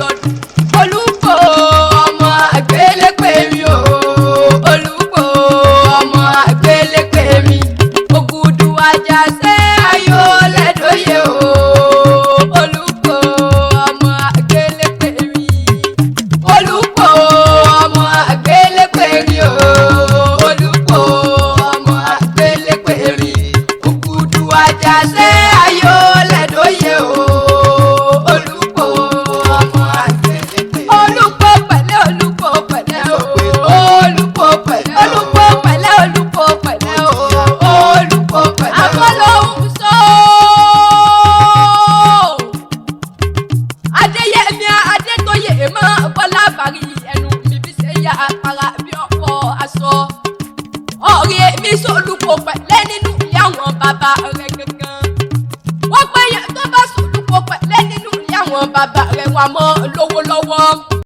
lọ́dún. Olupo ọmọ àgbélépè mi o. Olupo ọmọ àgbélépè mi. Ògùdù àjàṣe ayò lẹ́dọ̀yẹ o. Olupo ọmọ àgbélépè mi. Olupo ọmọ àgbélépè mi o. Olupo ọmọ àgbélépè mi. Ògùdù àjàṣe ayò lẹ́dọ̀yẹ o. Olupo ọmọ àgbélépè. Olupo pẹ̀lẹ́ Olupo pẹ̀lẹ́ o. Olupo pẹ̀lẹ́ Olupo pẹ̀lẹ́ Olupo pẹ̀lẹ́ o. Olupo pẹ̀lẹ́. Akọ́lọ́hún sọ. Adéyẹmí Adétóyè máa bọ́lá bàrí ẹnu mi bí ṣe yá para bí ọ̀pọ̀ aṣọ. Ọ̀rẹ́ mi sọ̀lùpò pẹ̀lẹ́ nínú ilé àwọn bàbá rẹ̀ gangan. Wọ́n pẹ́ yẹn tó bá sọ̀lùpò pẹ̀lẹ́ nínú ilé àwọn bàbá rẹ̀ wà mọ́ lówó lọ́wọ́.